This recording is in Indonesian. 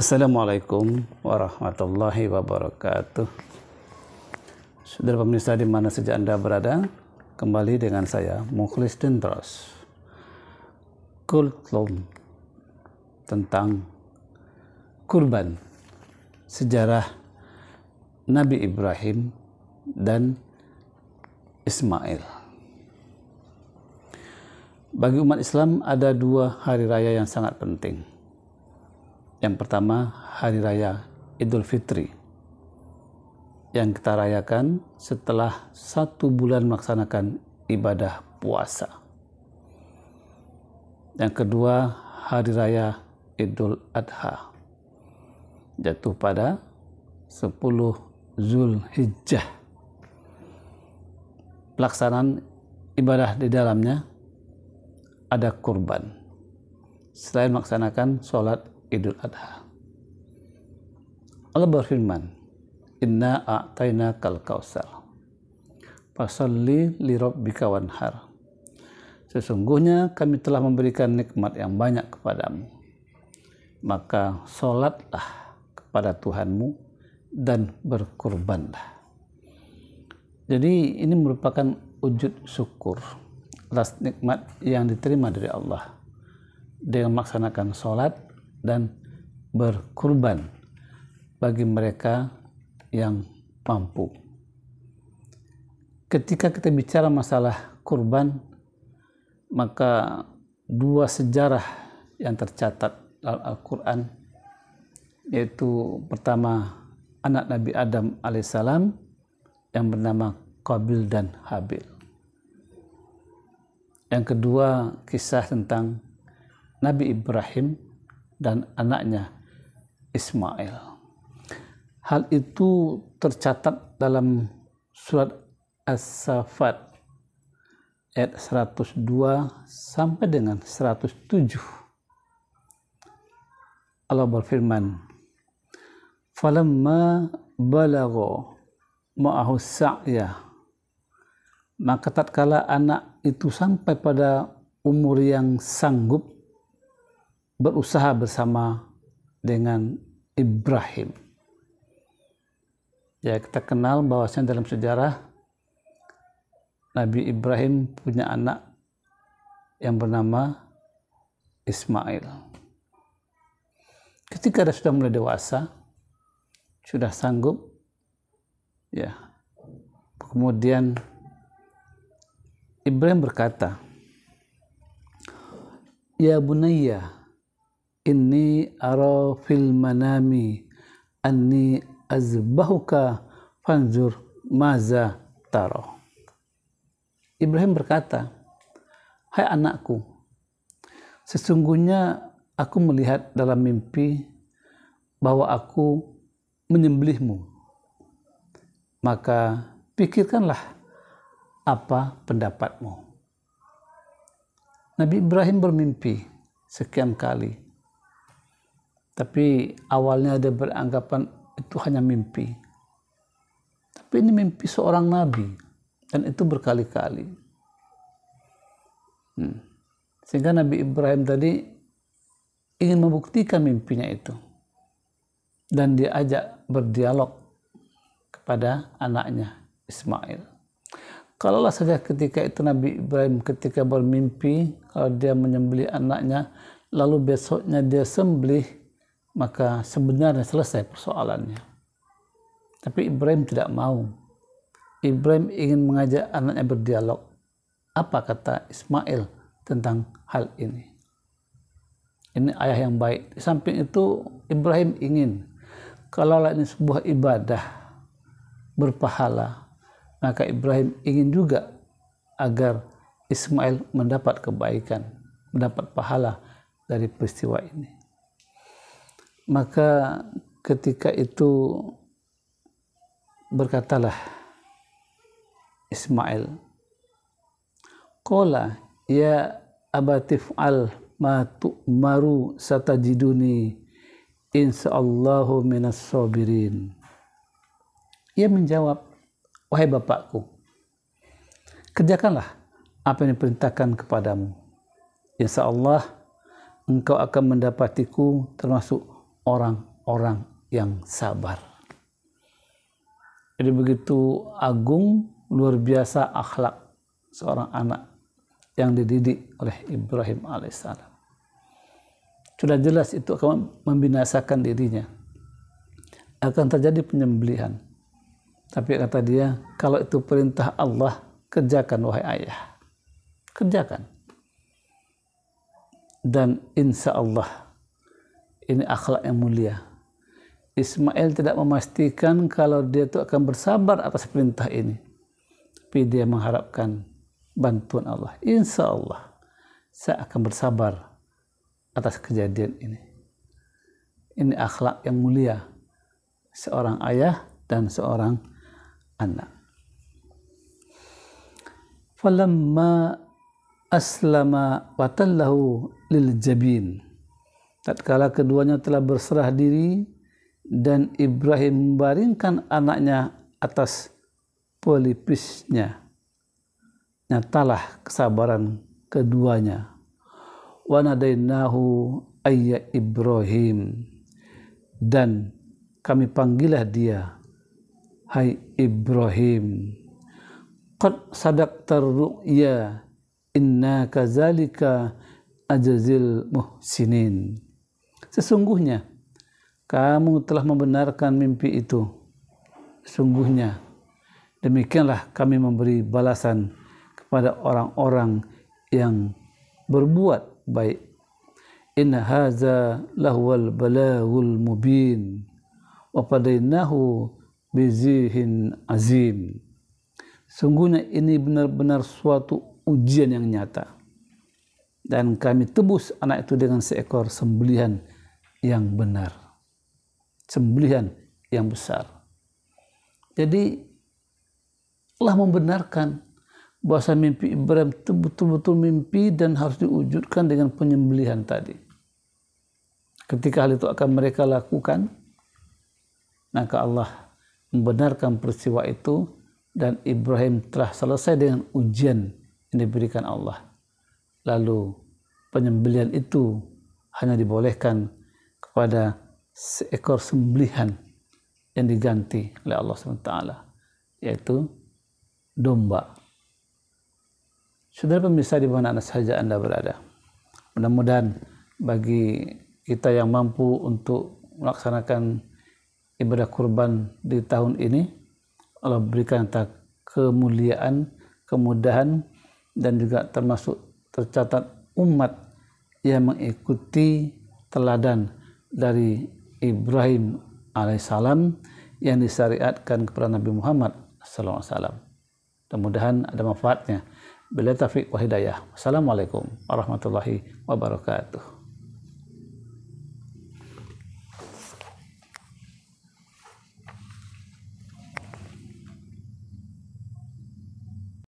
Assalamualaikum warahmatullahi wabarakatuh. Saudara pemirsa di mana saja Anda berada, kembali dengan saya Mukhlis Dendros. Kultum tentang kurban, sejarah Nabi Ibrahim dan Ismail. Bagi umat Islam ada dua hari raya yang sangat penting. Yang pertama, Hari Raya Idul Fitri yang kita rayakan setelah 1 bulan melaksanakan ibadah puasa. Yang kedua, Hari Raya Idul Adha jatuh pada 10 Zulhijjah. Pelaksanaan ibadah di dalamnya ada kurban. Selain melaksanakan sholat Idul Adha, Allah berfirman, Inna a'tainakal kautsar fasalli li rabbika wanhar. Sesungguhnya kami telah memberikan nikmat yang banyak kepadamu, maka sholatlah kepada Tuhanmu dan berkurbanlah. Jadi ini merupakan wujud syukur atas nikmat yang diterima dari Allah dengan melaksanakan sholat dan berkurban bagi mereka yang mampu. Ketika kita bicara masalah kurban, maka dua sejarah yang tercatat dalam Al-Quran, yaitu pertama anak Nabi Adam alaihissalam yang bernama Qabil dan Habil. Yang kedua, kisah tentang Nabi Ibrahim dan anaknya Ismail. Hal itu tercatat dalam surat As-Saffat ayat 102 sampai dengan 107. Allah berfirman, "Falamma balagha ma'ahu sa'ya." Maka tatkala anak itu sampai pada umur yang sanggup berusaha bersama dengan Ibrahim. Ya, kita kenal bahwasanya dalam sejarah Nabi Ibrahim punya anak yang bernama Ismail. Ketika dia sudah mulai dewasa, sudah sanggup, ya, kemudian Ibrahim berkata, "Ya bunayya, inni ara fil manami anni azbahuka fanzur maza tara." Ibrahim berkata, "Hai anakku, sesungguhnya aku melihat dalam mimpi bahwa aku menyembelihmu. Maka pikirkanlah apa pendapatmu." Nabi Ibrahim bermimpi sekian kali, tapi awalnya dia beranggapan itu hanya mimpi. Tapi ini mimpi seorang nabi, dan itu berkali-kali. Sehingga Nabi Ibrahim tadi ingin membuktikan mimpinya itu. Dan dia ajak berdialog kepada anaknya Ismail. Kalaulah saja ketika itu Nabi Ibrahim ketika bermimpi, kalau dia menyembelih anaknya, lalu besoknya dia sembelih, maka sebenarnya selesai persoalannya. Tapi Ibrahim tidak mau. Ibrahim ingin mengajak anaknya berdialog. Apa kata Ismail tentang hal ini? Ini ayah yang baik. Di samping itu Ibrahim ingin, kalau ini sebuah ibadah berpahala, maka Ibrahim ingin juga agar Ismail mendapat kebaikan, mendapat pahala dari peristiwa ini. Maka ketika itu berkatalah Ismail, "Qala ya abatif'al ma tu'maru satajiduni insyaallahu minas sabirin." Ia menjawab, "Wahai bapakku, kerjakanlah apa yang diperintahkan kepadamu. Insya Allah engkau akan mendapatiku termasuk orang orang yang sabar. Jadi begitu agung, luar biasa akhlak seorang anak yang dididik oleh Ibrahim alaihissalam. Sudah jelas itu akan membinasakan dirinya. Akan terjadi penyembelihan. Tapi kata dia, kalau itu perintah Allah, kerjakan wahai ayah. Kerjakan. Dan insya Allah, ini akhlak yang mulia. Ismail tidak memastikan kalau dia itu akan bersabar atas perintah ini. Tapi dia mengharapkan bantuan Allah. Insya Allah, saya akan bersabar atas kejadian ini. Ini akhlak yang mulia seorang ayah dan seorang anak. Falamma aslama wa tallahu lil jabin. Tatkala keduanya telah berserah diri dan Ibrahim membaringkan anaknya atas pelipisnya, nyatalah kesabaran keduanya. Wa nadainahu ayya Ibrahim, dan kami panggillah dia, hai Ibrahim. Qad sadaqtar ru'ya inna kazalika ajzil muhsinin. Sesungguhnya kamu telah membenarkan mimpi itu. Sungguhnya demikianlah kami memberi balasan kepada orang-orang yang berbuat baik. Inna haza lahwal balagul mubin wa fadainahu bizihin azim. Sungguhnya ini benar-benar suatu ujian yang nyata. Dan kami tebus anak itu dengan seekor sembelihan yang benar. Sembelihan yang besar. Jadi Allah membenarkan bahwa mimpi Ibrahim itu betul-betul mimpi dan harus diwujudkan dengan penyembelihan tadi. Ketika hal itu akan mereka lakukan, maka Allah membenarkan peristiwa itu dan Ibrahim telah selesai dengan ujian yang diberikan Allah. Lalu penyembelihan itu hanya dibolehkan kepada seekor sembelihan yang diganti oleh Allah SWT, yaitu domba. Saudara pemirsa di mana saja Anda berada, mudah-mudahan bagi kita yang mampu untuk melaksanakan ibadah kurban di tahun ini, Allah berikan kita kemuliaan, kemudahan, dan juga termasuk tercatat umat yang mengikuti teladan dari Ibrahim alaihissalam yang disyariatkan kepada Nabi Muhammad SAW. Mudah-mudahan ada manfaatnya. Bila taufiq wa hidayah. Wassalamualaikum warahmatullahi wabarakatuh.